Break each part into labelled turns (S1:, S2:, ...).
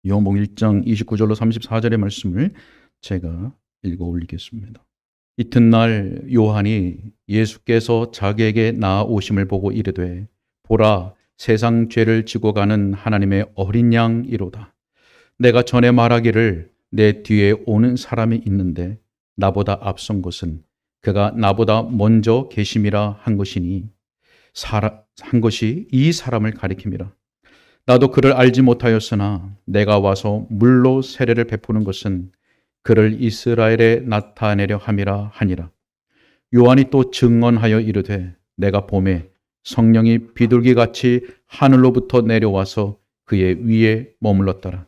S1: 요한복음 1장 29절로 34절의 말씀을 제가 읽어 올리겠습니다. 이튿날 요한이 예수께서 자기에게 나아오심을 보고 이르되 보라 세상 죄를 지고 가는 하나님의 어린 양이로다. 내가 전에 말하기를 내 뒤에 오는 사람이 있는데 나보다 앞선 것은 그가 나보다 먼저 계심이라 한 것이니 한 것이 이 사람을 가리킴이라. 나도 그를 알지 못하였으나 내가 와서 물로 세례를 베푸는 것은 그를 이스라엘에 나타내려 함이라 하니라. 요한이 또 증언하여 이르되 내가 보매 성령이 비둘기같이 하늘로부터 내려와서 그의 위에 머물렀더라.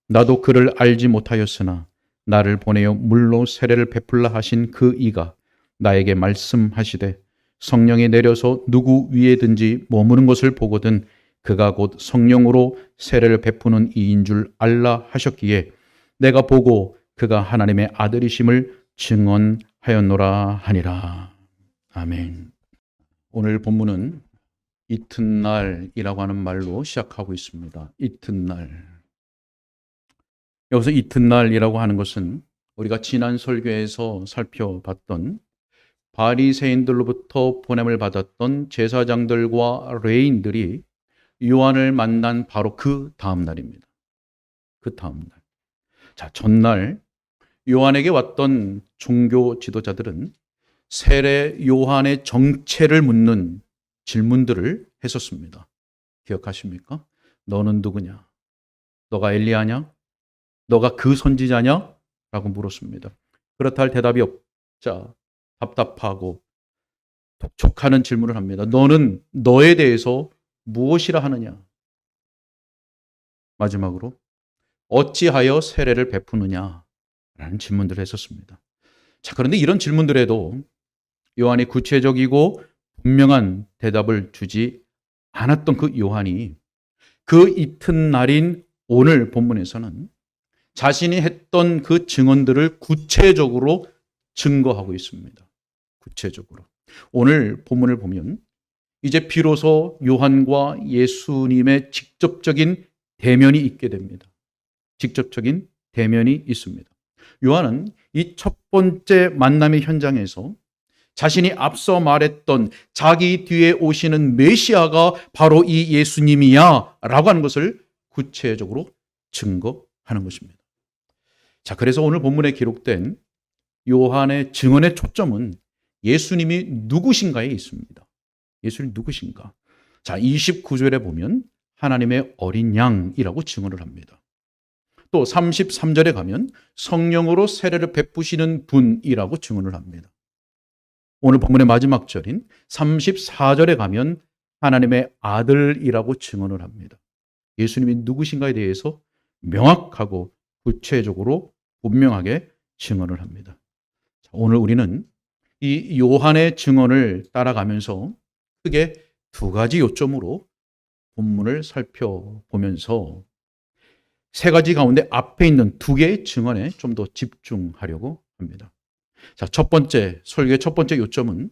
S1: 나도 그를 알지 못하였으나 나를 보내어 물로 세례를 베풀라 하신 그 이가 나에게 말씀하시되 성령이 내려서 누구 위에든지 머무는 것을 보거든 그가 곧 성령으로 세례를 베푸는 이인 줄 알라 하셨기에 내가 보고 그가 하나님의 아들이심을 증언하였노라 하니라. 아멘. 오늘 본문은 이튿날이라고 하는 말로 시작하고 있습니다. 이튿날. 여기서 이튿날이라고 하는 것은 우리가 지난 설교에서 살펴봤던 바리새인들로부터 보냄을 받았던 제사장들과 레인들이 요한을 만난 바로 그 다음 날입니다. 그 다음 날. 자, 전날 요한에게 왔던 종교 지도자들은 세례 요한의 정체를 묻는 질문들을 했었습니다. 기억하십니까? 너는 누구냐? 너가 엘리야냐? 너가 그 선지자냐? 라고 물었습니다. 그렇다 할 대답이 없자 답답하고 독촉하는 질문을 합니다. 너는 너에 대해서 무엇이라 하느냐? 마지막으로 어찌하여 세례를 베푸느냐? 라는 질문들을 했었습니다. 자, 그런데 이런 질문들에도 요한이 구체적이고 분명한 대답을 주지 않았던 그 요한이 그 이튿날인 오늘 본문에서는 자신이 했던 그 증언들을 구체적으로 증거하고 있습니다. 구체적으로. 오늘 본문을 보면 이제 비로소 요한과 예수님의 직접적인 대면이 있게 됩니다. 직접적인 대면이 있습니다. 요한은 이 첫 번째 만남의 현장에서 자신이 앞서 말했던 자기 뒤에 오시는 메시아가 바로 이 예수님이야 라고 하는 것을 구체적으로 증거하는 것입니다. 자, 그래서 오늘 본문에 기록된 요한의 증언의 초점은 예수님이 누구신가에 있습니다. 예수님이 누구신가? 자, 29절에 보면 하나님의 어린 양이라고 증언을 합니다. 또 33절에 가면 성령으로 세례를 베푸시는 분이라고 증언을 합니다. 오늘 본문의 마지막 절인 34절에 가면 하나님의 아들이라고 증언을 합니다. 예수님이 누구신가에 대해서 명확하고 구체적으로 분명하게 증언을 합니다. 오늘 우리는 이 요한의 증언을 따라가면서 크게 두 가지 요점으로 본문을 살펴보면서 세 가지 가운데 앞에 있는 두 개의 증언에 좀 더 집중하려고 합니다. 자, 첫 번째, 설교의 첫 번째 요점은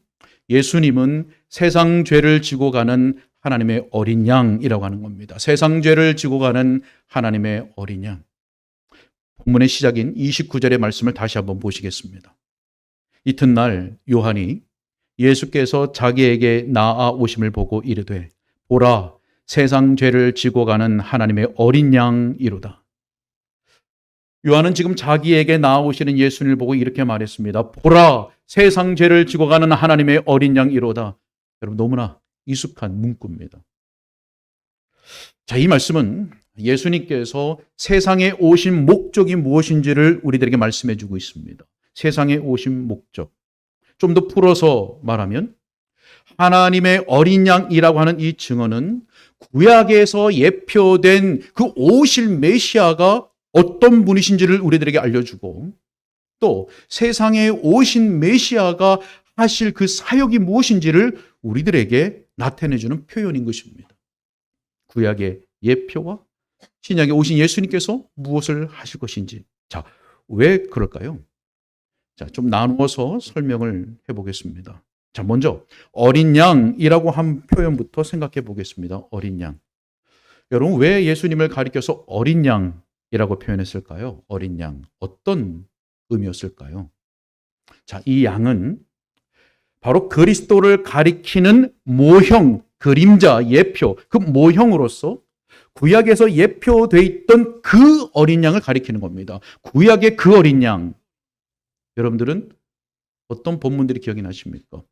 S1: 예수님은 세상 죄를 지고 가는 하나님의 어린 양이라고 하는 겁니다. 세상 죄를 지고 가는 하나님의 어린 양. 본문의 시작인 29절의 말씀을 다시 한번 보시겠습니다. 이튿날 요한이 예수께서 자기에게 나아오심을 보고 이르되 보라 세상 죄를 지고 가는 하나님의 어린 양이로다. 요한은 지금 자기에게 나아오시는 예수님을 보고 이렇게 말했습니다. 보라 세상 죄를 지고 가는 하나님의 어린 양이로다. 여러분 너무나 익숙한 문구입니다. 자, 이 말씀은 예수님께서 세상에 오신 목적이 무엇인지를 우리들에게 말씀해 주고 있습니다. 세상에 오신 목적. 좀 더 풀어서 말하면 하나님의 어린 양이라고 하는 이 증언은 구약에서 예표된 그 오실 메시아가 어떤 분이신지를 우리들에게 알려주고 또 세상에 오신 메시아가 하실 그 사역이 무엇인지를 우리들에게 나타내주는 표현인 것입니다. 구약의 예표와 신약에 오신 예수님께서 무엇을 하실 것인지. 자, 왜 그럴까요? 자, 좀 나누어서 설명을 해보겠습니다. 자, 먼저 어린 양이라고 한 표현부터 생각해 보겠습니다. 어린 양. 여러분, 왜 예수님을 가리켜서 어린 양이라고 표현했을까요? 어린 양. 어떤 의미였을까요? 자, 이 양은 바로 그리스도를 가리키는 모형, 그림자, 예표, 그 모형으로서 구약에서 예표되어 있던 그 어린 양을 가리키는 겁니다. 구약의 그 어린 양. 여러분들은 어떤 본문들이 기억이 나십니까?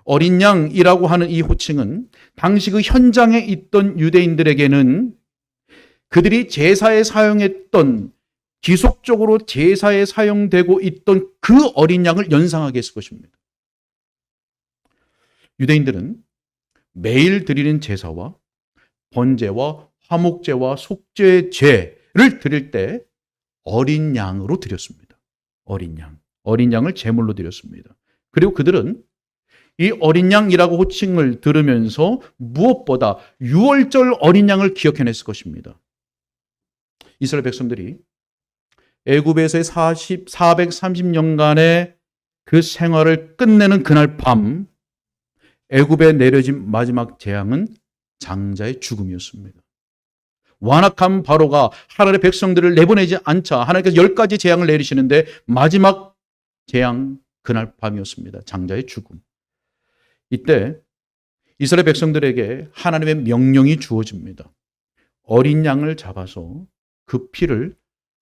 S1: 어린 양이라고 하는 이 호칭은 당시 그 현장에 있던 유대인들에게는 그들이 제사에 사용했던, 지속적으로 제사에 사용되고 있던 그 어린 양을 연상하게 했을 것입니다. 유대인들은 매일 드리는 제사와 번제와 화목제와 속죄제를 드릴 때 어린 양으로 드렸습니다. 어린 양. 어린 양을 제물로 드렸습니다. 그리고 그들은 이 어린 양이라고 호칭을 들으면서 무엇보다 유월절 어린 양을 기억해냈을 것입니다. 이스라엘 백성들이 애굽에서의 430년간의 그 생활을 끝내는 그날 밤, 애굽에 내려진 마지막 재앙은 장자의 죽음이었습니다. 완악한 바로가 하나님의 백성들을 내보내지 않자 하나님께서 10가지 재앙을 내리시는데 마지막 재앙 그날 밤이었습니다. 장자의 죽음. 이때 이스라엘 백성들에게 하나님의 명령이 주어집니다. 어린 양을 잡아서 그 피를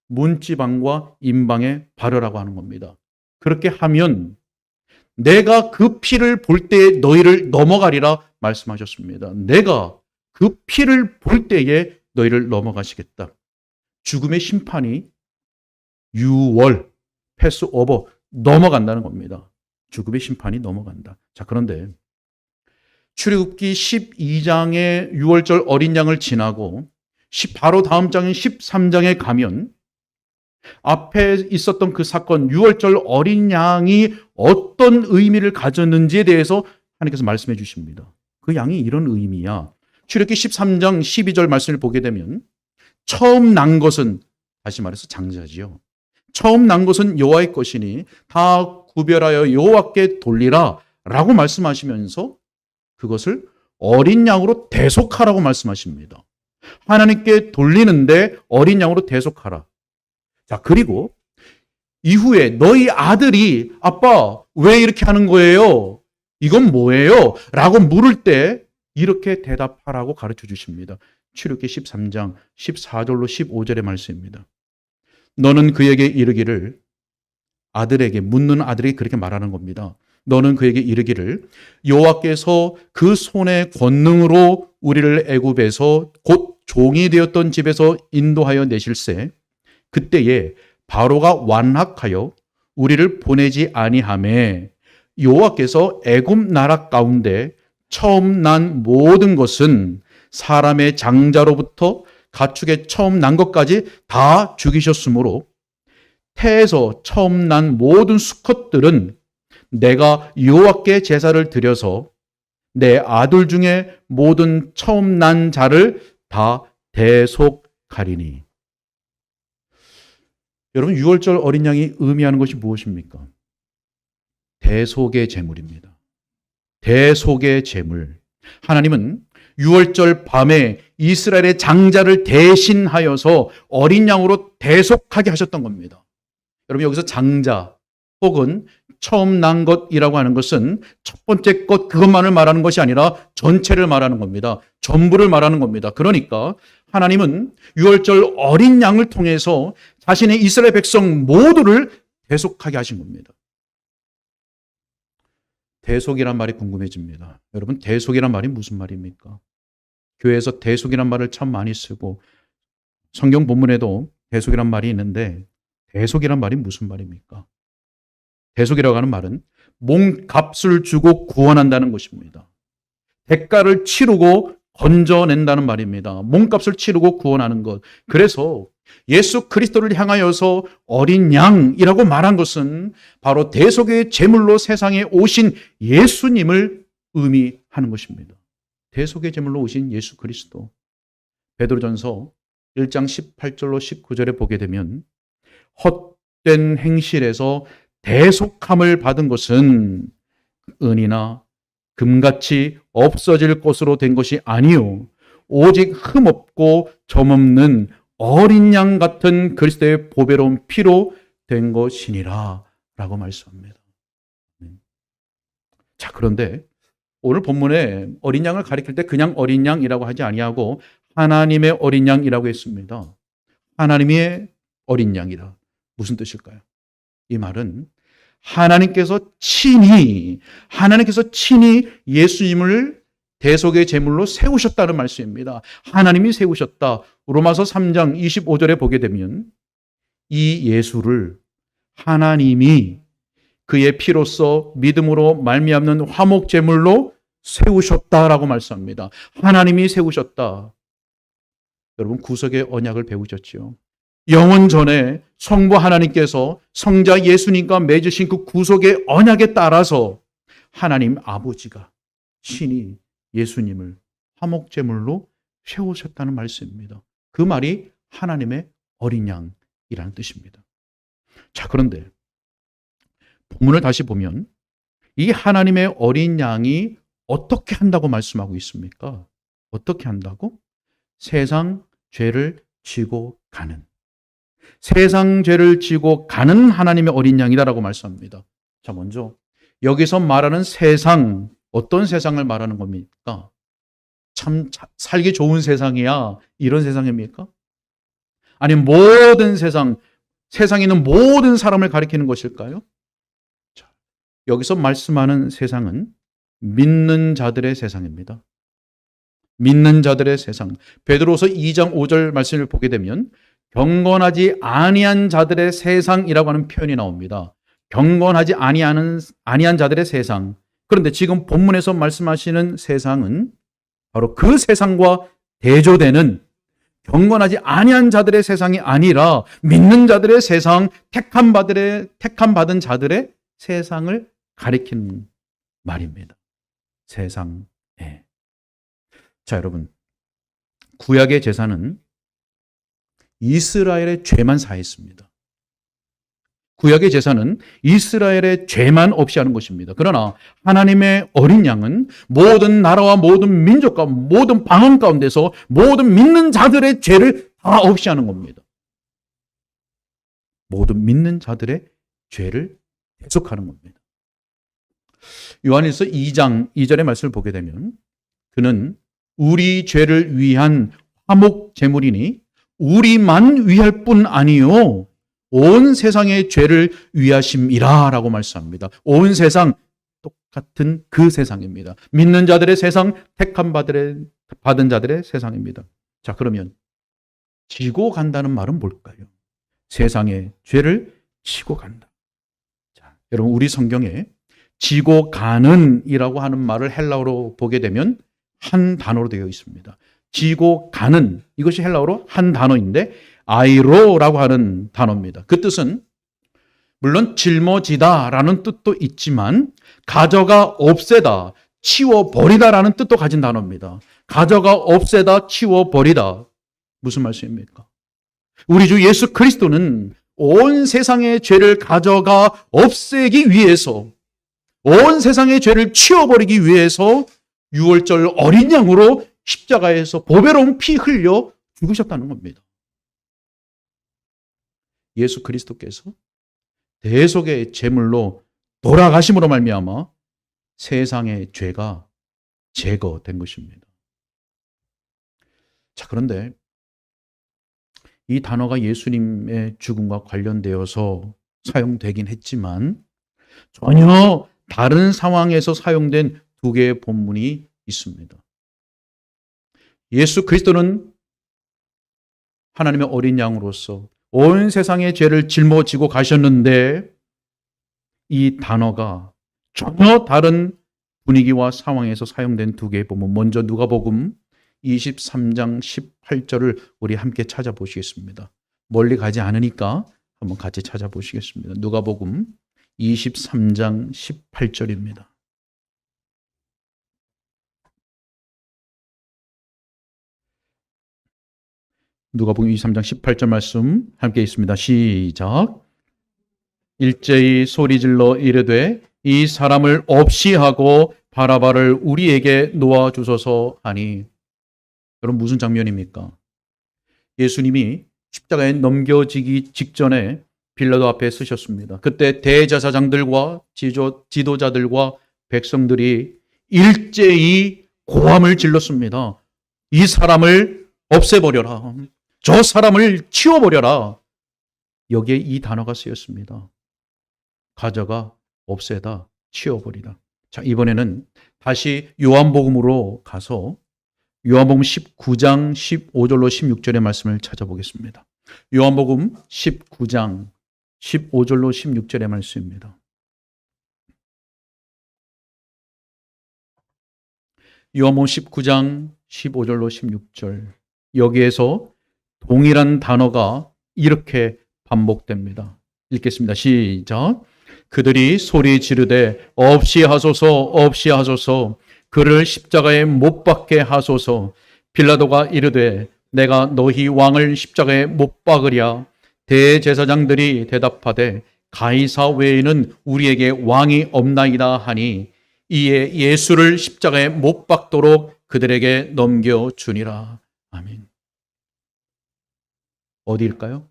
S1: 문지방과 임방에 바르라고 하는 겁니다. 그렇게 하면 내가 그 피를 볼 때에 너희를 넘어가리라 말씀하셨습니다. 내가 그 피를 볼 때에 너희를 넘어가시겠다. 죽음의 심판이 유월, 패스오버, 넘어간다는 겁니다. 죽음의 심판이 넘어간다. 자, 그런데 출애굽기 12장의 유월절 어린 양을 지나고 바로 다음 장인 13장에 가면 앞에 있었던 그 사건, 유월절 어린 양이 어떤 의미를 가졌는지에 대해서 하나님께서 말씀해 주십니다. 그 양이 이런 의미야. 출애굽기 13장 12절 말씀을 보게 되면 처음 난 것은, 다시 말해서 장자지요. 처음 난 것은 여호와의 것이니 다 구별하여 여호와께 돌리라 라고 말씀하시면서 그것을 어린 양으로 대속하라고 말씀하십니다. 하나님께 돌리는데 어린 양으로 대속하라. 자, 그리고 이후에 너희 아들이 아빠 왜 이렇게 하는 거예요? 이건 뭐예요? 라고 물을 때 이렇게 대답하라고 가르쳐 주십니다. 출애굽기 13장 14절로 15절의 말씀입니다. 너는 그에게 이르기를, 아들에게, 묻는 아들이 그렇게 말하는 겁니다. 너는 그에게 이르기를 여호와께서 그 손의 권능으로 우리를 애굽에서 곧 종이 되었던 집에서 인도하여 내실세 그때에 바로가 완악하여 우리를 보내지 아니하매 여호와께서 애굽 나라 가운데 처음 난 모든 것은 사람의 장자로부터 가축의 처음 난 것까지 다 죽이셨으므로 태에서 처음 난 모든 수컷들은 내가 여호와께 제사를 드려서 내 아들 중에 모든 처음 난 자를 다 대속하리니. 여러분, 유월절 어린 양이 의미하는 것이 무엇입니까? 대속의 제물입니다. 대속의 제물. 하나님은 유월절 밤에 이스라엘의 장자를 대신하여서 어린 양으로 대속하게 하셨던 겁니다. 여러분, 여기서 장자 혹은 처음 난 것이라고 하는 것은 첫 번째 것 그것만을 말하는 것이 아니라 전체를 말하는 겁니다. 전부를 말하는 겁니다. 그러니까 하나님은 유월절 어린 양을 통해서 자신의 이스라엘 백성 모두를 대속하게 하신 겁니다. 대속이란 말이 궁금해집니다. 여러분, 대속이란 말이 무슨 말입니까? 교회에서 대속이란 말을 참 많이 쓰고 성경 본문에도 대속이란 말이 있는데 대속이란 말이 무슨 말입니까? 대속이라고 하는 말은 몸값을 주고 구원한다는 것입니다. 대가를 치르고 건져낸다는 말입니다. 몸값을 치르고 구원하는 것. 그래서 예수 그리스도를 향하여서 어린 양이라고 말한 것은 바로 대속의 제물로 세상에 오신 예수님을 의미하는 것입니다. 대속의 제물로 오신 예수 그리스도. 베드로전서 1장 18절로 19절에 보게 되면 헛된 행실에서 대속함을 받은 것은 은이나 금같이 없어질 것으로 된 것이 아니요 오직 흠없고 점없는 어린 양 같은 그리스도의 보배로운 피로 된 것이니라 라고 말씀합니다. 자, 그런데 오늘 본문에 어린 양을 가리킬 때 그냥 어린 양이라고 하지 아니하고 하나님의 어린 양이라고 했습니다. 하나님의 어린 양이라. 무슨 뜻일까요? 이 말은 하나님께서 친히 예수님을 대속의 제물로 세우셨다는 말씀입니다. 하나님이 세우셨다. 로마서 3장 25절에 보게 되면 이 예수를 하나님이 그의 피로써 믿음으로 말미암는 화목 제물로 세우셨다라고 말씀합니다. 하나님이 세우셨다. 여러분 구속의 언약을 배우셨지요. 영원 전에 성부 하나님께서 성자 예수님과 맺으신 그 구속의 언약에 따라서 하나님 아버지가 친히 예수님을 화목제물로 세우셨다는 말씀입니다. 그 말이 하나님의 어린 양이라는 뜻입니다. 자, 그런데 본문을 다시 보면 이 하나님의 어린 양이 어떻게 한다고 말씀하고 있습니까? 어떻게 한다고? 세상 죄를 지고 가는. 세상 죄를 지고 가는 하나님의 어린 양이다라고 말씀합니다. 자, 먼저 여기서 말하는 세상, 어떤 세상을 말하는 겁니까? 참 살기 좋은 세상이야, 이런 세상입니까? 아니 모든 세상에 있는 모든 사람을 가리키는 것일까요? 자, 여기서 말씀하는 세상은 믿는 자들의 세상입니다. 믿는 자들의 세상. 베드로서 2장 5절 말씀을 보게 되면 경건하지 아니한 자들의 세상이라고 하는 표현이 나옵니다. 경건하지 아니한 자들의 세상. 그런데 지금 본문에서 말씀하시는 세상은 바로 그 세상과 대조되는 경건하지 아니한 자들의 세상이 아니라 믿는 자들의 세상, 택함 받은 자들의 세상을 가리키는 말입니다. 세상에. 자, 여러분, 구약의 제사는 이스라엘의 죄만 사했습니다. 구약의 제사는 이스라엘의 죄만 없이 하는 것입니다. 그러나 하나님의 어린 양은 모든 나라와 모든 민족과 모든 방언 가운데서 모든 믿는 자들의 죄를 다 없이 하는 겁니다. 모든 믿는 자들의 죄를 대속하는 겁니다. 요한일서 2장 2절의 말씀을 보게 되면 그는 우리 죄를 위한 화목 제물이니 우리만 위할 뿐 아니요 온 세상의 죄를 위하심이라 라고 말씀합니다. 온 세상, 똑같은 그 세상입니다. 믿는 자들의 세상, 택함 받은 자들의 세상입니다. 자, 그러면 지고 간다는 말은 뭘까요? 세상의 죄를 지고 간다. 자, 여러분 우리 성경에 지고 가는 이라고 하는 말을 헬라어로 보게 되면 한 단어로 되어 있습니다. 지고 가는, 이것이 헬라어로 한 단어인데 아이로라고 하는 단어입니다. 그 뜻은 물론 짊어지다라는 뜻도 있지만 가져가 없애다, 치워버리다라는 뜻도 가진 단어입니다. 가져가 없애다, 치워버리다. 무슨 말씀입니까? 우리 주 예수 그리스도는 온 세상의 죄를 가져가 없애기 위해서, 온 세상의 죄를 치워버리기 위해서 6월절 어린 양으로 십자가에서 보배로운 피 흘려 죽으셨다는 겁니다. 예수 그리스도께서 대속의 제물로 돌아가심으로 말미암아 세상의 죄가 제거된 것입니다. 자, 그런데 이 단어가 예수님의 죽음과 관련되어서 사용되긴 했지만 전혀 다른 상황에서 사용된 두 개의 본문이 있습니다. 예수 그리스도는 하나님의 어린 양으로서 온 세상의 죄를 짊어지고 가셨는데 이 단어가 전혀 다른 분위기와 상황에서 사용된 두 개의 본문. 먼저 누가복음 23장 18절을 우리 함께 찾아보시겠습니다. 멀리 가지 않으니까 한번 같이 찾아보시겠습니다. 누가복음 23장 18절입니다. 누가복음 23장 18절 말씀 함께 있습니다. 시작. 일제히 소리질러 이르되 이 사람을 없이 하고 바라바를 우리에게 놓아 주소서 하니. 여러분 무슨 장면입니까? 예수님이 십자가에 넘겨지기 직전에 빌라도 앞에 서셨습니다. 그때 대제사장들과 지도자들과 백성들이 일제히 고함을 질렀습니다. 이 사람을 없애버려라. 저 사람을 치워버려라. 여기에 이 단어가 쓰였습니다. 가져가, 없애다, 치워버리다. 자, 이번에는 다시 요한복음으로 가서 요한복음 19장 15절로 16절의 말씀을 찾아보겠습니다. 요한복음 19장 15절로 16절의 말씀입니다. 요한복음 19장 15절로 16절. 여기에서 동일한 단어가 이렇게 반복됩니다. 읽겠습니다. 시작. 그들이 소리 지르되 없이 하소서, 없이 하소서, 그를 십자가에 못 박게 하소서. 빌라도가 이르되 내가 너희 왕을 십자가에 못 박으랴. 대제사장들이 대답하되 가이사 외에는 우리에게 왕이 없나이다 하니 이에 예수를 십자가에 못 박도록 그들에게 넘겨주니라. 아멘. 어디일까요?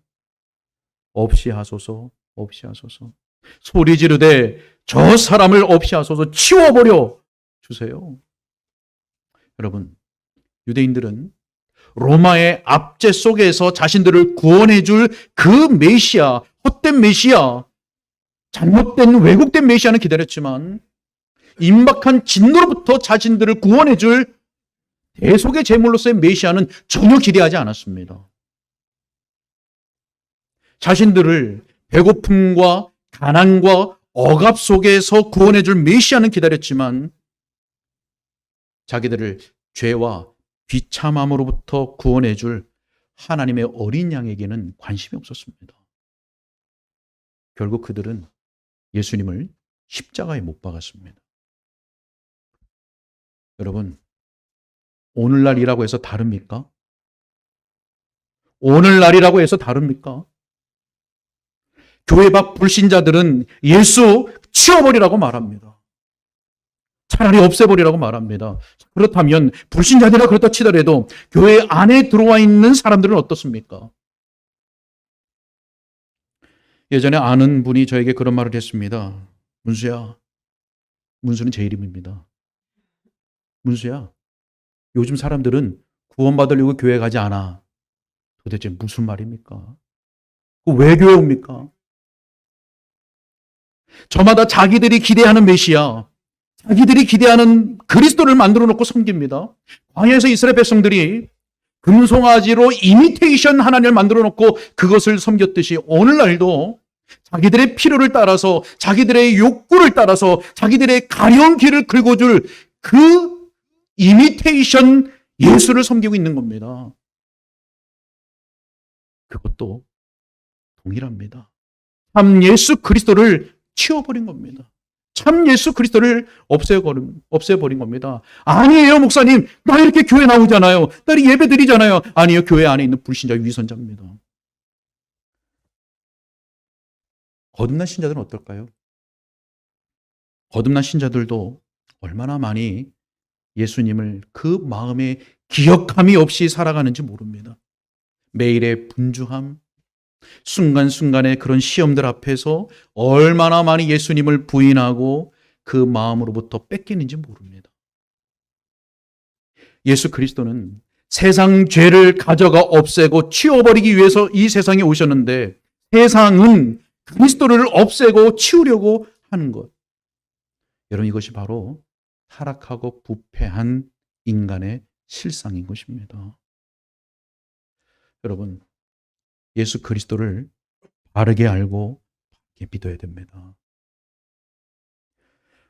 S1: 없이 하소서, 없이 하소서. 소리 지르되 저 사람을 없이 하소서, 치워버려 주세요. 여러분, 유대인들은 로마의 압제 속에서 자신들을 구원해 줄 그 메시아, 헛된 메시아, 잘못된 왜곡된 메시아는 기다렸지만 임박한 진노로부터 자신들을 구원해 줄 대속의 제물로서의 메시아는 전혀 기대하지 않았습니다. 자신들을 배고픔과 가난과 억압 속에서 구원해 줄 메시아는 기다렸지만 자기들을 죄와 비참함으로부터 구원해 줄 하나님의 어린 양에게는 관심이 없었습니다. 결국 그들은 예수님을 십자가에 못 박았습니다. 여러분, 오늘날이라고 해서 다릅니까? 오늘날이라고 해서 다릅니까? 교회 밖 불신자들은 예수 치워버리라고 말합니다. 차라리 없애버리라고 말합니다. 그렇다면 불신자들이라 그렇다 치더라도 교회 안에 들어와 있는 사람들은 어떻습니까? 예전에 아는 분이 저에게 그런 말을 했습니다. 문수야, 문수는 제 이름입니다. 문수야, 요즘 사람들은 구원받으려고 교회 가지 않아. 도대체 무슨 말입니까? 왜 교회 옵니까? 저마다 자기들이 기대하는 메시아, 자기들이 기대하는 그리스도를 만들어 놓고 섬깁니다. 광야에서 이스라엘 백성들이 금송아지로 이미테이션 하나님을 만들어 놓고 그것을 섬겼듯이 오늘날도 자기들의 필요를 따라서 자기들의 욕구를 따라서 자기들의 가려운 길을 긁어줄 그 이미테이션 예수를 섬기고 있는 겁니다. 그것도 동일합니다. 참 예수 그리스도를 치워버린 겁니다. 참 예수 그리스도를 없애버린 겁니다. 아니에요, 목사님. 나 이렇게 교회 나오잖아요. 나 예배 드리잖아요. 아니에요, 교회 안에 있는 불신자 위선자입니다. 거듭난 신자들은 어떨까요? 거듭난 신자들도 얼마나 많이 예수님을 그 마음에 기억함이 없이 살아가는지 모릅니다. 매일의 분주함, 순간순간의 그런 시험들 앞에서 얼마나 많이 예수님을 부인하고 그 마음으로부터 뺏기는지 모릅니다. 예수 그리스도는 세상 죄를 가져가 없애고 치워버리기 위해서 이 세상에 오셨는데 세상은 그리스도를 없애고 치우려고 하는 것. 여러분, 이것이 바로 타락하고 부패한 인간의 실상인 것입니다. 여러분, 예수 그리스도를 바르게 알고 바르게 믿어야 됩니다.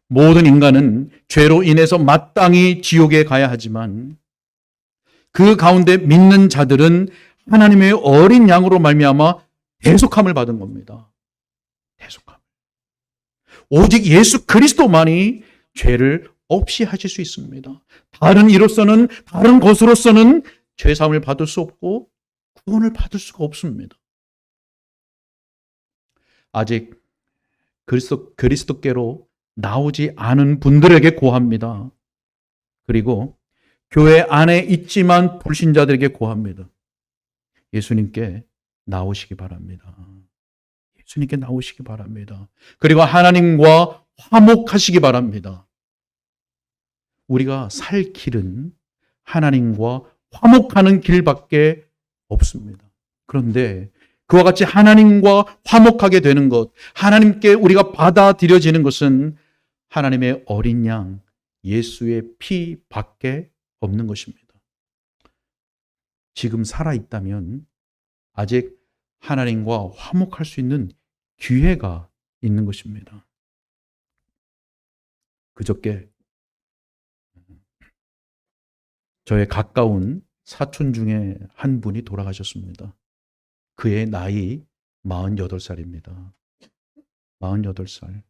S1: 모든 인간은 죄로 인해서 마땅히 지옥에 가야 하지만 그 가운데 믿는 자들은 하나님의 어린 양으로 말미암아 대속함을 받은 겁니다. 대속함. 오직 예수 그리스도만이 죄를 없이 하실 수 있습니다. 다른 이로서는, 다른 것으로서는 죄사함을 받을 수 없고 구원을 받을 수가 없습니다. 아직 그리스도께로 나오지 않은 분들에게 고합니다. 그리고 교회 안에 있지만 불신자들에게 고합니다. 예수님께 나오시기 바랍니다. 예수님께 나오시기 바랍니다. 그리고 하나님과 화목하시기 바랍니다. 우리가 살 길은 하나님과 화목하는 길밖에 없습니다. 그런데 그와 같이 하나님과 화목하게 되는 것, 하나님께 우리가 받아들여지는 것은 하나님의 어린 양 예수의 피밖에 없는 것입니다. 지금 살아있다면 아직 하나님과 화목할 수 있는 기회가 있는 것입니다. 그저께 저의 가까운 사촌 중에 한 분이 돌아가셨습니다. 그의 나이 48살입니다. 48살.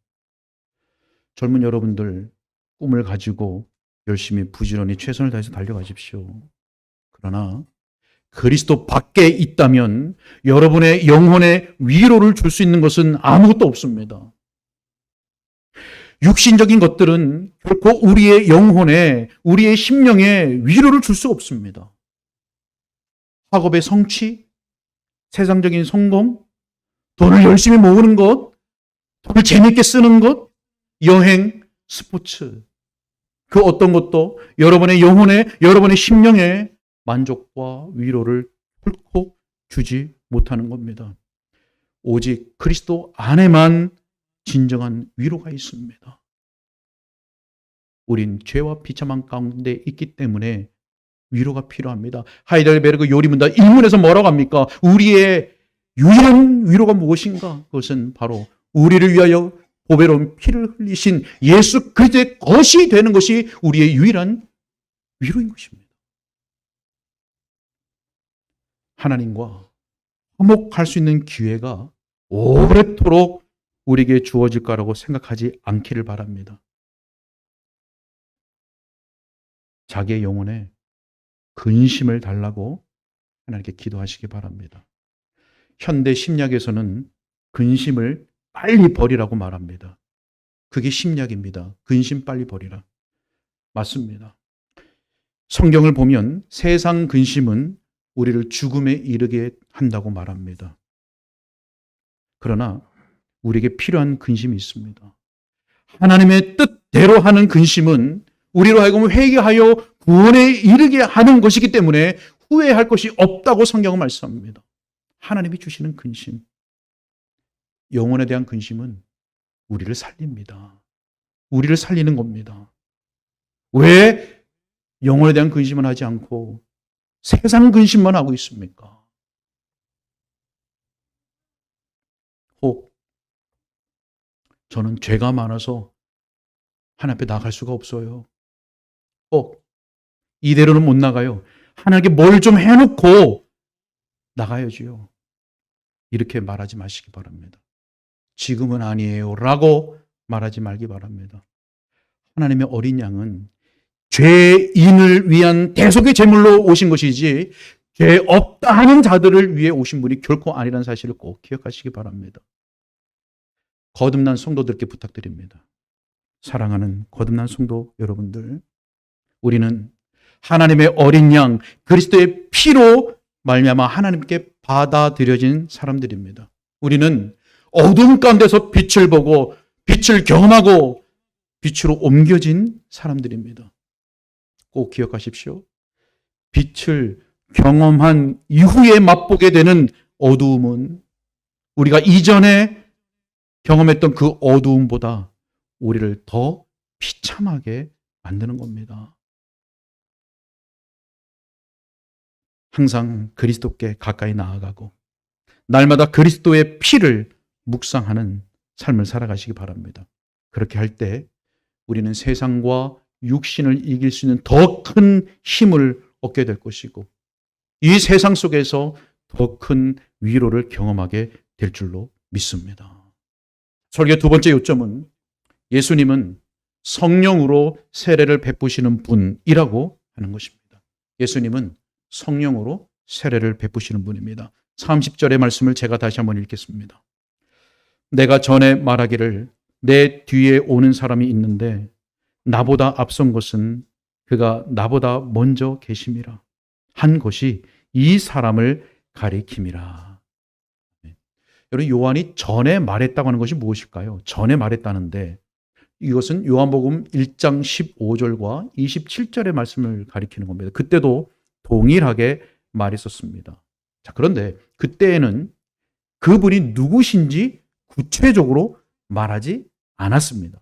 S1: 젊은 여러분들 꿈을 가지고 열심히 부지런히 최선을 다해서 달려가십시오. 그러나 그리스도 밖에 있다면 여러분의 영혼에 위로를 줄 수 있는 것은 아무것도 없습니다. 육신적인 것들은 결코 우리의 영혼에, 우리의 심령에 위로를 줄 수 없습니다. 학업의 성취, 세상적인 성공, 돈을 열심히 모으는 것, 돈을 재밌게 쓰는 것, 여행, 스포츠, 그 어떤 것도 여러분의 영혼에, 여러분의 심령에 만족과 위로를 결코 주지 못하는 겁니다. 오직 그리스도 안에만 진정한 위로가 있습니다. 우린 죄와 비참한 가운데 있기 때문에 위로가 필요합니다. 하이델베르그 요리문답 1문에서 뭐라고 합니까? 우리의 유일한 위로가 무엇인가? 그것은 바로 우리를 위하여 보배로운 피를 흘리신 예수 그리스도의 것이 되는 것이 우리의 유일한 위로인 것입니다. 하나님과 화목할 수 있는 기회가 오래도록 우리에게 주어질 거라고 생각하지 않기를 바랍니다. 자기의 영혼에 근심을 달라고 하나님께 기도하시기 바랍니다. 현대 심리학에서는 근심을 빨리 버리라고 말합니다. 그게 심리학입니다. 근심 빨리 버리라. 맞습니다. 성경을 보면 세상 근심은 우리를 죽음에 이르게 한다고 말합니다. 그러나 우리에게 필요한 근심이 있습니다. 하나님의 뜻대로 하는 근심은 우리로 하여금 회개하여 구원에 이르게 하는 것이기 때문에 후회할 것이 없다고 성경은 말씀합니다. 하나님이 주시는 근심, 영혼에 대한 근심은 우리를 살립니다. 우리를 살리는 겁니다. 왜 영혼에 대한 근심은 하지 않고 세상 근심만 하고 있습니까? 혹 저는 죄가 많아서 하나님 앞에 나갈 수가 없어요. 혹 이대로는 못 나가요. 하나님께 뭘 좀 해놓고 나가야지요. 이렇게 말하지 마시기 바랍니다. 지금은 아니에요 라고 말하지 말기 바랍니다. 하나님의 어린 양은 죄인을 위한 대속의 제물로 오신 것이지 죄 없다 하는 자들을 위해 오신 분이 결코 아니라는 사실을 꼭 기억하시기 바랍니다. 거듭난 성도들께 부탁드립니다. 사랑하는 거듭난 성도 여러분들, 우리는 하나님의 어린 양 그리스도의 피로 말미암아 하나님께 받아들여진 사람들입니다. 우리는 어둠 가운데서 빛을 보고 빛을 경험하고 빛으로 옮겨진 사람들입니다. 꼭 기억하십시오. 빛을 경험한 이후에 맛보게 되는 어두움은 우리가 이전에 경험했던 그 어두움보다 우리를 더 비참하게 만드는 겁니다. 항상 그리스도께 가까이 나아가고 날마다 그리스도의 피를 묵상하는 삶을 살아가시기 바랍니다. 그렇게 할 때 우리는 세상과 육신을 이길 수 있는 더 큰 힘을 얻게 될 것이고 이 세상 속에서 더 큰 위로를 경험하게 될 줄로 믿습니다. 설교 두 번째 요점은 예수님은 성령으로 세례를 베푸시는 분이라고 하는 것입니다. 예수님은 성령으로 세례를 베푸시는 분입니다. 30절의 말씀을 제가 다시 한번 읽겠습니다. 내가 전에 말하기를 내 뒤에 오는 사람이 있는데 나보다 앞선 것은 그가 나보다 먼저 계심이라 한 것이 이 사람을 가리킴이라. 여러분, 요한이 전에 말했다고 하는 것이 무엇일까요? 전에 말했다는데 이것은 요한복음 1장 15절과 27절의 말씀을 가리키는 겁니다. 그때도 동일하게 말했었습니다. 자, 그런데 그때에는 그분이 누구신지 구체적으로 말하지 않았습니다.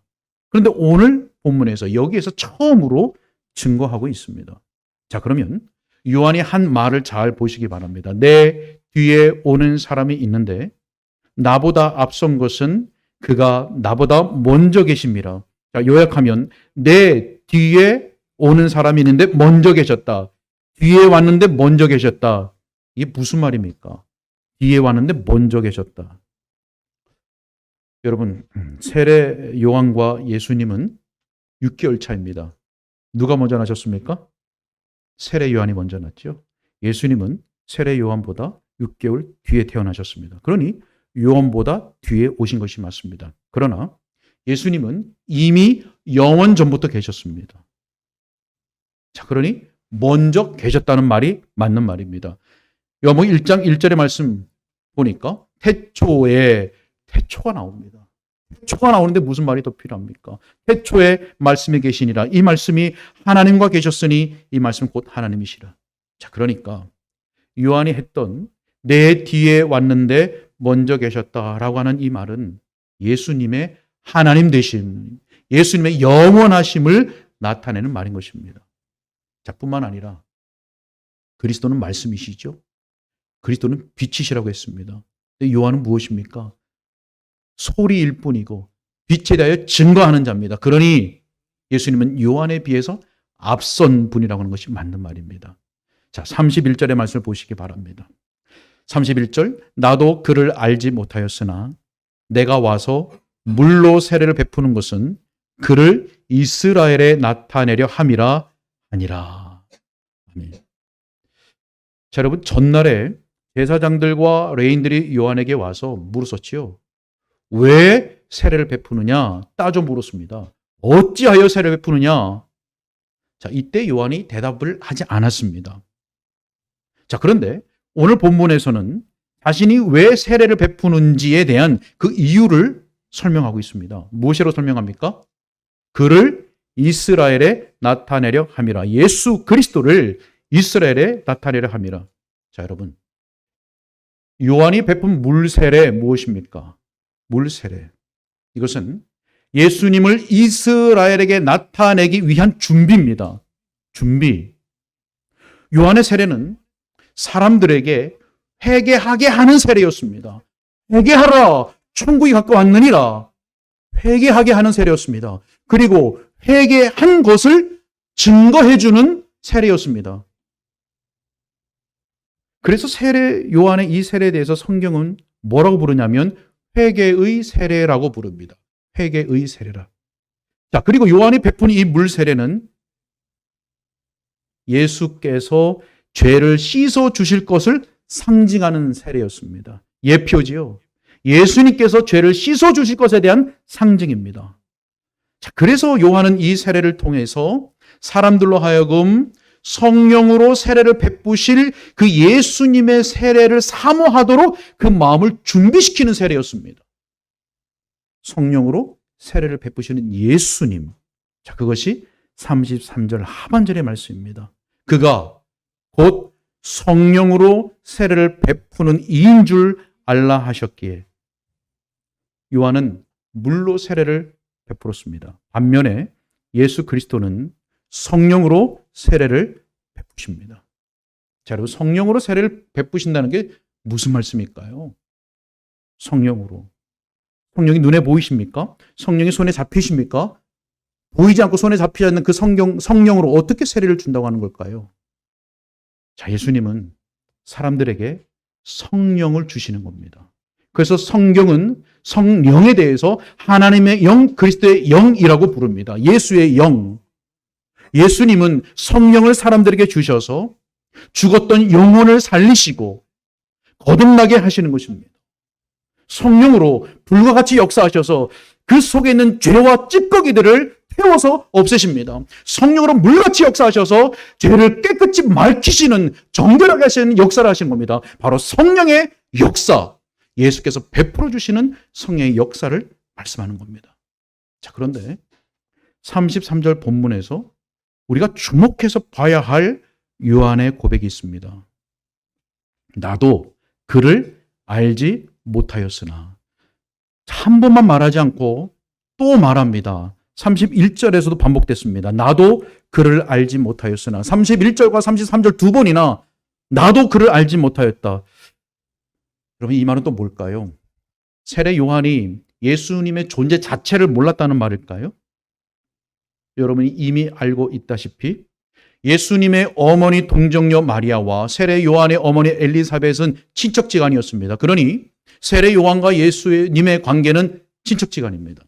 S1: 그런데 오늘 본문에서 여기에서 처음으로 증거하고 있습니다. 자, 그러면 요한이 한 말을 잘 보시기 바랍니다. 내 뒤에 오는 사람이 있는데 나보다 앞선 것은 그가 나보다 먼저 계십니다. 자, 요약하면 내 뒤에 오는 사람이 있는데 먼저 계셨다. 뒤에 왔는데 먼저 계셨다. 이게 무슨 말입니까? 뒤에 왔는데 먼저 계셨다. 여러분, 세례 요한과 예수님은 6개월 차입니다. 누가 먼저 나셨습니까? 세례 요한이 먼저 났죠. 예수님은 세례 요한보다 6개월 뒤에 태어나셨습니다. 그러니 요한보다 뒤에 오신 것이 맞습니다. 그러나 예수님은 이미 영원 전부터 계셨습니다. 자, 그러니 먼저 계셨다는 말이 맞는 말입니다. 요한복음 1장 1절의 말씀 보니까 태초가 나옵니다. 태초가 나오는데 무슨 말이 더 필요합니까? 태초에 말씀이 계시니라. 이 말씀이 하나님과 계셨으니 이 말씀은 곧 하나님이시라. 자, 그러니까 요한이 했던 내 뒤에 왔는데 먼저 계셨다라고 하는 이 말은 예수님의 하나님 되심, 예수님의 영원하심을 나타내는 말인 것입니다. 자, 뿐만 아니라 그리스도는 말씀이시죠. 그리스도는 빛이시라고 했습니다. 근데 요한은 무엇입니까? 소리일 뿐이고 빛에 대하여 증거하는 자입니다. 그러니 예수님은 요한에 비해서 앞선 분이라고 하는 것이 맞는 말입니다. 자, 31절의 말씀을 보시기 바랍니다. 31절, 나도 그를 알지 못하였으나 내가 와서 물로 세례를 베푸는 것은 그를 이스라엘에 나타내려 함이라 하니라. 아멘. 자, 여러분, 전날에 제사장들과 레인들이 요한에게 와서 물었었지요. 왜 세례를 베푸느냐? 따져 물었습니다. 어찌하여 세례를 베푸느냐? 자, 이때 요한이 대답을 하지 않았습니다. 자, 그런데 오늘 본문에서는 자신이 왜 세례를 베푸는지에 대한 그 이유를 설명하고 있습니다. 무엇으로 설명합니까? 그를 이스라엘에 나타내려 함이라. 예수 그리스도를 이스라엘에 나타내려 함이라. 자, 여러분, 요한이 베푼 물세례 무엇입니까? 물세례. 이것은 예수님을 이스라엘에게 나타내기 위한 준비입니다. 준비. 요한의 세례는 사람들에게 회개하게 하는 세례였습니다. 회개하라, 천국이 가까웠느니라. 회개하게 하는 세례였습니다. 그리고 회개한 것을 증거해주는 세례였습니다. 그래서 세례 요한의 이 세례에 대해서 성경은 뭐라고 부르냐면 회개의 세례라고 부릅니다. 회개의 세례라. 자, 그리고 요한이 베푼 이 물 세례는 예수께서 죄를 씻어 주실 것을 상징하는 세례였습니다. 예표지요. 예수님께서 죄를 씻어 주실 것에 대한 상징입니다. 자, 그래서 요한은 이 세례를 통해서 사람들로 하여금 성령으로 세례를 베푸실 그 예수님의 세례를 사모하도록 그 마음을 준비시키는 세례였습니다. 성령으로 세례를 베푸시는 예수님. 자, 그것이 33절 하반절의 말씀입니다. 그가 곧 성령으로 세례를 베푸는 이인 줄 알라 하셨기에 요한은 물로 세례를 베풀었습니다. 반면에 예수 그리스도는 성령으로 세례를 베푸십니다. 자, 여러분, 성령으로 세례를 베푸신다는 게 무슨 말씀일까요? 성령으로. 성령이 눈에 보이십니까? 성령이 손에 잡히십니까? 보이지 않고 손에 잡히지 않는 그 성령으로 어떻게 세례를 준다고 하는 걸까요? 자, 예수님은 사람들에게 성령을 주시는 겁니다. 그래서 성경은 성령에 대해서 하나님의 영, 그리스도의 영이라고 부릅니다. 예수의 영. 예수님은 성령을 사람들에게 주셔서 죽었던 영혼을 살리시고 거듭나게 하시는 것입니다. 성령으로 불과 같이 역사하셔서 그 속에 있는 죄와 찌꺼기들을 태워서 없애십니다. 성령으로 물같이 역사하셔서 죄를 깨끗이 맑히시는, 정결하게 하시는 역사를 하시는 겁니다. 바로 성령의 역사, 예수께서 베풀어 주시는 성령의 역사를 말씀하는 겁니다. 자, 그런데 33절 본문에서 우리가 주목해서 봐야 할 요한의 고백이 있습니다. 나도 그를 알지 못하였으나. 한 번만 말하지 않고 또 말합니다. 31절에서도 반복됐습니다. 나도 그를 알지 못하였으나. 31절과 33절 두 번이나 나도 그를 알지 못하였다. 여러분, 이 말은 또 뭘까요? 세례 요한이 예수님의 존재 자체를 몰랐다는 말일까요? 여러분이 이미 알고 있다시피 예수님의 어머니 동정녀 마리아와 세례 요한의 어머니 엘리사벳은 친척지간이었습니다. 그러니 세례 요한과 예수님의 관계는 친척지간입니다.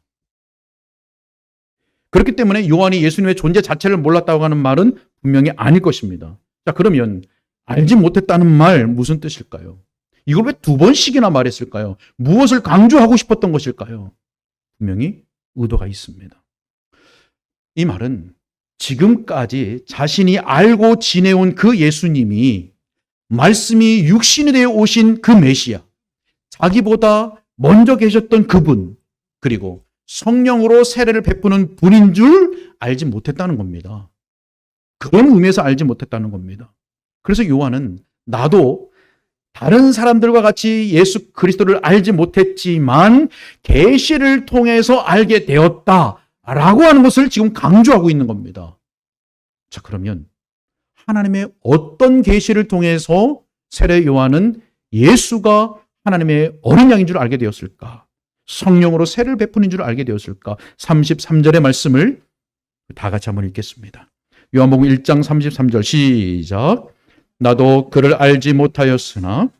S1: 그렇기 때문에 요한이 예수님의 존재 자체를 몰랐다고 하는 말은 분명히 아닐 것입니다. 자, 그러면 알지 못했다는 말 무슨 뜻일까요? 이걸 왜 두 번씩이나 말했을까요? 무엇을 강조하고 싶었던 것일까요? 분명히 의도가 있습니다. 이 말은 지금까지 자신이 알고 지내온 그 예수님이 말씀이 육신이 되어 오신 그 메시아, 자기보다 먼저 계셨던 그분, 그리고 성령으로 세례를 베푸는 분인 줄 알지 못했다는 겁니다. 그런 의미에서 알지 못했다는 겁니다. 그래서 요한은 나도 다른 사람들과 같이 예수 그리스도를 알지 못했지만 계시를 통해서 알게 되었다라고 하는 것을 지금 강조하고 있는 겁니다. 자, 그러면 하나님의 어떤 계시를 통해서 세례 요한은 예수가 하나님의 어린 양인 줄 알게 되었을까? 성령으로 세례를 베푸는 줄 알게 되었을까? 33절의 말씀을 다 같이 한번 읽겠습니다. 요한복음 1장 33절 시작. 나도 그를 알지 못하였으나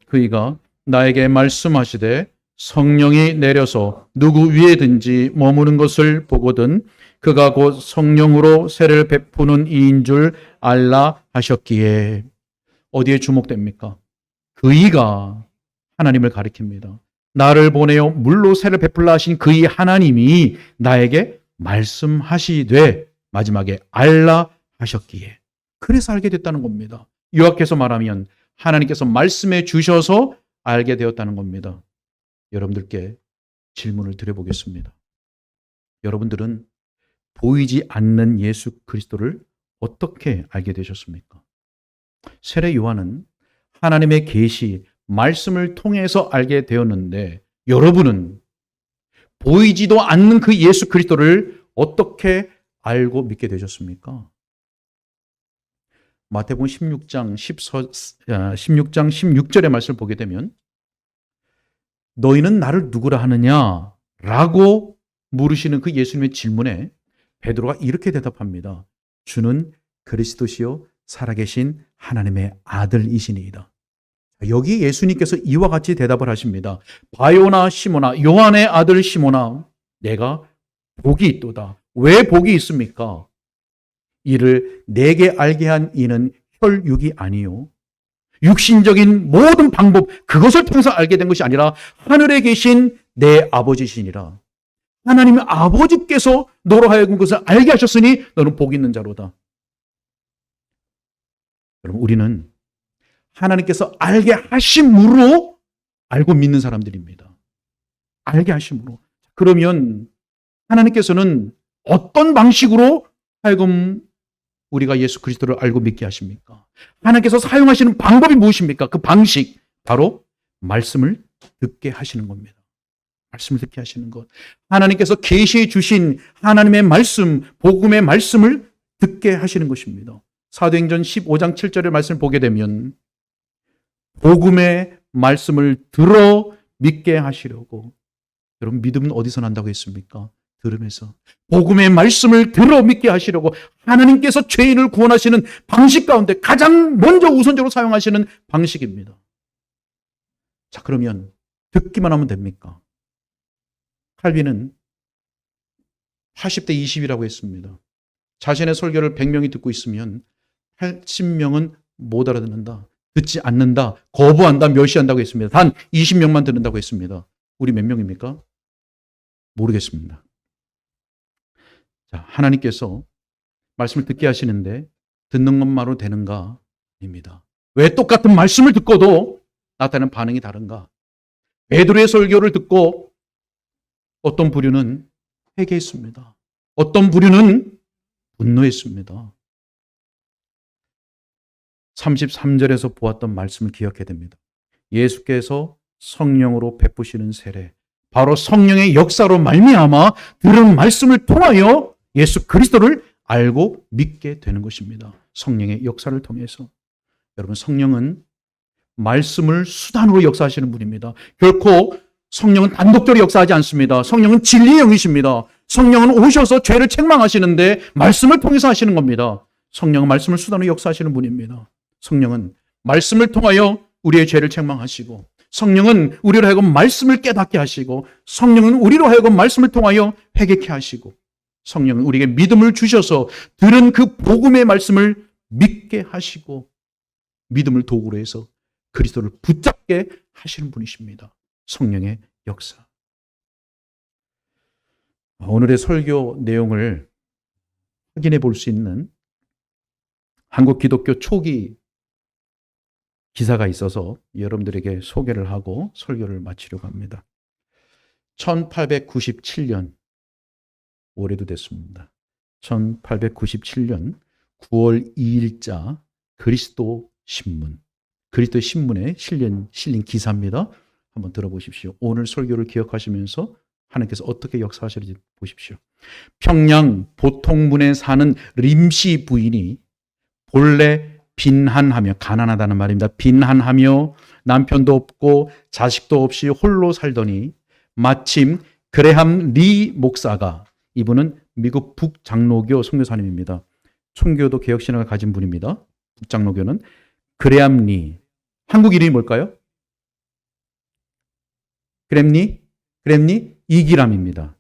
S1: 그이가 나에게 말씀하시되 성령이 내려서 누구 위에든지 머무는 것을 보거든 그가 곧 성령으로 세례를 베푸는 이인 줄 알라 하셨기에. 어디에 주목됩니까? 그이가 하나님을 가리킵니다. 나를 보내어 물로 세례를 베풀라 하신 그이 하나님이 나에게 말씀하시되 마지막에 알라 하셨기에. 그래서 알게 됐다는 겁니다. 요약해서 말하면 하나님께서 말씀해 주셔서 알게 되었다는 겁니다. 여러분들께 질문을 드려보겠습니다. 여러분들은 보이지 않는 예수 그리스도를 어떻게 알게 되셨습니까? 세례 요한은 하나님의 계시, 말씀을 통해서 알게 되었는데 여러분은 보이지도 않는 그 예수 그리스도를 어떻게 알고 믿게 되셨습니까? 마태복음 16장 16절의 말씀을 보게 되면 너희는 나를 누구라 하느냐? 라고 물으시는 그 예수님의 질문에 베드로가 이렇게 대답합니다. 주는 그리스도시요 살아계신 하나님의 아들이시니이다. 여기 예수님께서 이와 같이 대답을 하십니다. 바요나 시모나, 요한의 아들 시모나, 내가 복이 있도다. 왜 복이 있습니까? 이를 내게 알게 한 이는 혈육이 아니요 육신적인 모든 방법, 그것을 통해서 알게 된 것이 아니라 하늘에 계신 내 아버지시니라. 하나님의 아버지께서 너로 하여금 그것을 알게 하셨으니 너는 복 있는 자로다. 여러분, 우리는 하나님께서 알게 하심으로 알고 믿는 사람들입니다. 알게 하심으로. 그러면 하나님께서는 어떤 방식으로 하여금 우리가 예수 그리스도를 알고 믿게 하십니까? 하나님께서 사용하시는 방법이 무엇입니까? 그 방식, 바로 말씀을 듣게 하시는 겁니다. 말씀을 듣게 하시는 것. 하나님께서 계시해 주신 하나님의 말씀, 복음의 말씀을 듣게 하시는 것입니다. 사도행전 15장 7절의 말씀을 보게 되면 복음의 말씀을 들어 믿게 하시려고. 여러분, 믿음은 어디서 난다고 했습니까? 들으면서. 복음의 말씀을 들어 믿게 하시려고 하나님께서 죄인을 구원하시는 방식 가운데 가장 먼저 우선적으로 사용하시는 방식입니다. 자, 그러면 듣기만 하면 됩니까? 칼빈은 80대 20이라고 했습니다. 자신의 설교를 100명이 듣고 있으면 80명은 못 알아듣는다, 듣지 않는다, 거부한다, 멸시한다고 했습니다. 단 20명만 듣는다고 했습니다. 우리 몇 명입니까? 모르겠습니다. 자, 하나님께서 말씀을 듣게 하시는데 듣는 것만으로 되는가? 아닙니다. 왜 똑같은 말씀을 듣고도 나타나는 반응이 다른가? 베드로의 설교를 듣고 어떤 부류는 회개했습니다. 어떤 부류는 분노했습니다. 33절에서 보았던 말씀을 기억해야 됩니다. 예수께서 성령으로 베푸시는 세례, 바로 성령의 역사로 말미암아 들은 말씀을 통하여 예수 그리스도를 알고 믿게 되는 것입니다. 성령의 역사를 통해서. 여러분, 성령은 말씀을 수단으로 역사하시는 분입니다. 결코 성령은 단독적으로 역사하지 않습니다. 성령은 진리의 영이십니다. 성령은 오셔서 죄를 책망하시는데 말씀을 통해서 하시는 겁니다. 성령은 말씀을 수단으로 역사하시는 분입니다. 성령은 말씀을 통하여 우리의 죄를 책망하시고, 성령은 우리로 하여금 말씀을 깨닫게 하시고, 성령은 우리로 하여금 말씀을 통하여 회개케 하시고, 성령은 우리에게 믿음을 주셔서 들은 그 복음의 말씀을 믿게 하시고, 믿음을 도구로 해서 그리스도를 붙잡게 하시는 분이십니다. 성령의 역사. 오늘의 설교 내용을 확인해 볼 수 있는 한국 기독교 초기 기사가 있어서 여러분들에게 소개를 하고 설교를 마치려고 합니다. 1897년, 올해도 됐습니다. 1897년 9월 2일자 그리스도 신문, 그리스도 신문에 실린 기사입니다. 한번 들어보십시오. 오늘 설교를 기억하시면서 하나님께서 어떻게 역사하시는지 보십시오. 평양 보통문에 사는 림씨 부인이 본래 빈한하며, 가난하다는 말입니다. 빈한하며 남편도 없고 자식도 없이 홀로 살더니 마침 그레함 리 목사가, 이분은 미국 북장로교 선교사님입니다. 총교도 개혁신학을 가진 분입니다. 북장로교는 그레함 리, 한국 이름이 뭘까요? 그램니 이기람입니다.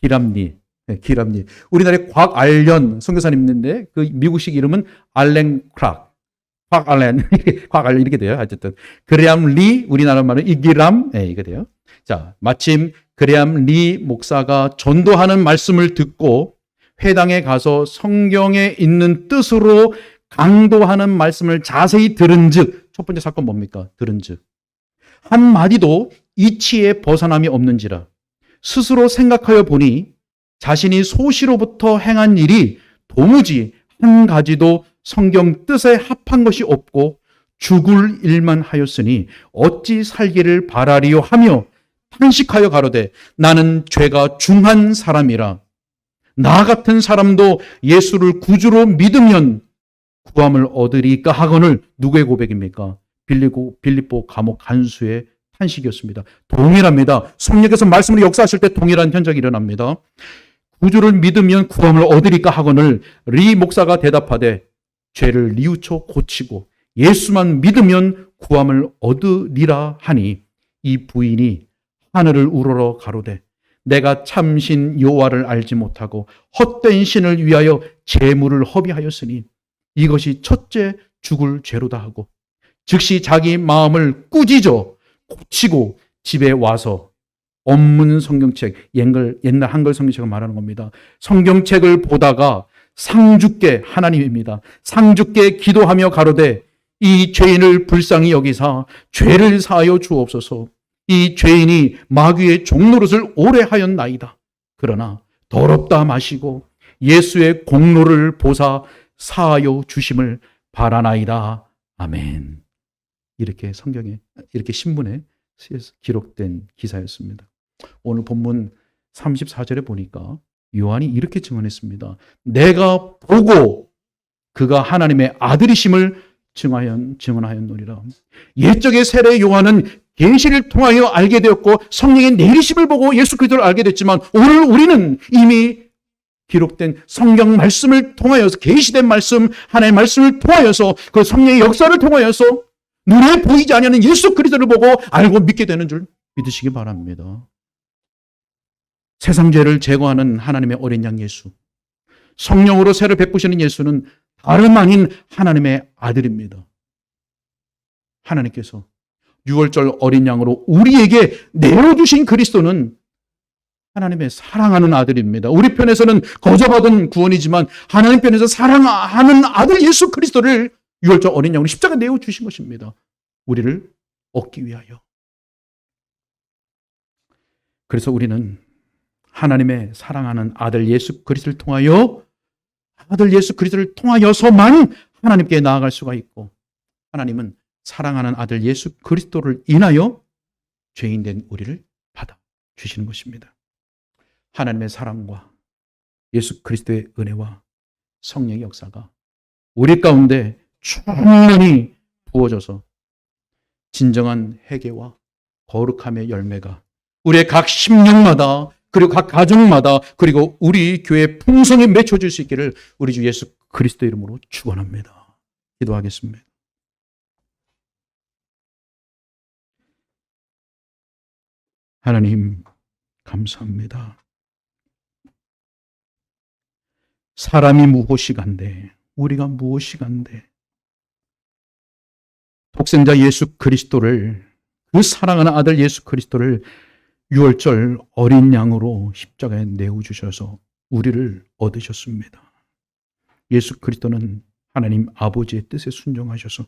S1: 기람리, 기람리. 우리나라에 곽알련 선교사님 있는데 그 미국식 이름은 알렌 크락, 곽알렌 이렇게 돼요. 어쨌든 그레함 리, 우리나라 말은 이기람, 이게 돼요. 자, 마침 그레함 리 목사가 전도하는 말씀을 듣고 회당에 가서 성경에 있는 뜻으로 강도하는 말씀을 자세히 들은즉, 첫 번째 사건 뭡니까? 들은즉 한마디도 이치에 벗어남이 없는지라 스스로 생각하여 보니 자신이 소시로부터 행한 일이 도무지 한 가지도 성경 뜻에 합한 것이 없고 죽을 일만 하였으니 어찌 살기를 바라리요 하며 탄식하여 가로되 나는 죄가 중한 사람이라. 나 같은 사람도 예수를 구주로 믿으면 구함을 얻으리까 하거늘. 누구의 고백입니까? 빌립보 감옥 간수의 탄식이었습니다. 동일합니다. 성령께서 말씀으로 역사하실 때 동일한 현장이 일어납니다. 구주를 믿으면 구함을 얻으리까 하거늘 리 목사가 대답하되 죄를 뉘우쳐 고치고 예수만 믿으면 구함을 얻으리라 하니, 이 부인이 하늘을 우러러 가로되 내가 참신 여호와를 알지 못하고 헛된 신을 위하여 재물을 허비하였으니 이것이 첫째 죽을 죄로다 하고 즉시 자기 마음을 꾸짖어 고치고 집에 와서 원문 성경책, 옛날 한글 성경책을 말하는 겁니다. 성경책을 보다가 상주께, 하나님입니다. 상주께 기도하며 가로되 이 죄인을 불쌍히 여기사 죄를 사하여 주옵소서. 이 죄인이 마귀의 종노릇을 오래 하였나이다. 그러나 더럽다 마시고 예수의 공로를 보사 사하여 주심을 바라나이다. 아멘. 이렇게 성경에, 이렇게 신문에 기록된 기사였습니다. 오늘 본문 34절에 보니까 요한이 이렇게 증언했습니다. 내가 보고 그가 하나님의 아들이심을 증언하였노리라. 옛적의 세례 요한은 계시를 통하여 알게 되었고 성령의 내리심을 보고 예수 그리스도를 알게 됐지만, 오늘 우리는 이미 기록된 성경 말씀을 통하여서, 계시된 말씀, 하나님의 말씀을 통하여서, 그 성령의 역사를 통하여서 눈에 보이지 아니하는 예수 그리스도를 보고 알고 믿게 되는 줄 믿으시기 바랍니다. 세상 죄를 제거하는 하나님의 어린 양 예수, 성령으로 세를 베푸시는 예수는 다름 아닌 하나님의 아들입니다. 하나님께서 6월절 어린 양으로 우리에게 내어주신 그리스도는 하나님의 사랑하는 아들입니다. 우리 편에서는 거저받은 구원이지만 하나님 편에서 사랑하는 아들 예수 그리스도를 유월절 어린 양으로 십자가 내어 주신 것입니다. 우리를 얻기 위하여. 그래서 우리는 하나님의 사랑하는 아들 예수 그리스도를 통하여 아들 예수 그리스도를 통하여서만 하나님께 나아갈 수가 있고 하나님은 사랑하는 아들 예수 그리스도를 인하여 죄인된 우리를 받아 주시는 것입니다. 하나님의 사랑과 예수 그리스도의 은혜와 성령의 역사가 우리 가운데 충만히 부어져서 진정한 회개와 거룩함의 열매가 우리의 각 심령마다 그리고 각 가정마다 그리고 우리 교회 풍성히 맺혀질 수 있기를 우리 주 예수 그리스도 이름으로 축원합니다. 기도하겠습니다. 하나님 감사합니다. 사람이 무엇이간데 우리가 무엇이간데 독생자 예수 그리스도를 그 사랑하는 아들 예수 그리스도를 유월절 어린 양으로 십자가에 내어주셔서 우리를 얻으셨습니다. 예수 그리스도는 하나님 아버지의 뜻에 순종하셔서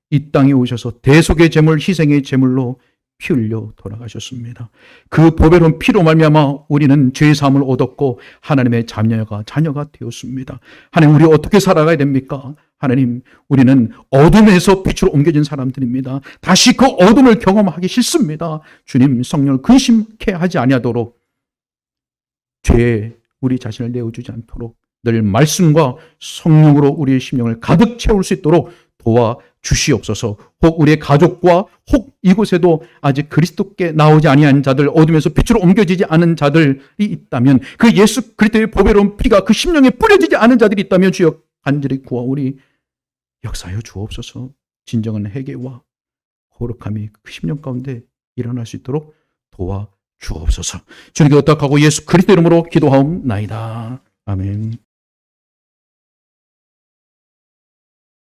S1: 이 땅에 오셔서 대속의 제물 희생의 제물로 피 흘려 돌아가셨습니다. 그 보배로운 피로 말미암아 우리는 죄 사함을 얻었고 하나님의 자녀가 되었습니다. 하나님 우리 어떻게 살아가야 됩니까? 하나님 우리는 어둠에서 빛으로 옮겨진 사람들입니다. 다시 그 어둠을 경험하기 싫습니다. 주님 성령을 근심케 하지 아니하도록 죄에 우리 자신을 내어주지 않도록 늘 말씀과 성령으로 우리의 심령을 가득 채울 수 있도록 도와주시옵소서. 혹 우리의 가족과 혹 이곳에도 아직 그리스도께 나오지 아니한 자들, 어둠에서 빛으로 옮겨지지 않은 자들이 있다면 그 예수 그리스도의 보배로운 피가 그 심령에 뿌려지지 않은 자들이 있다면 주여 간절히 구하오니 역사하여 주옵소서. 진정한 회개와 거룩함이 그 심령 가운데 일어날 수 있도록 도와주옵소서. 주님께 부탁하고 예수 그리스도 이름으로 기도하옵나이다. 아멘.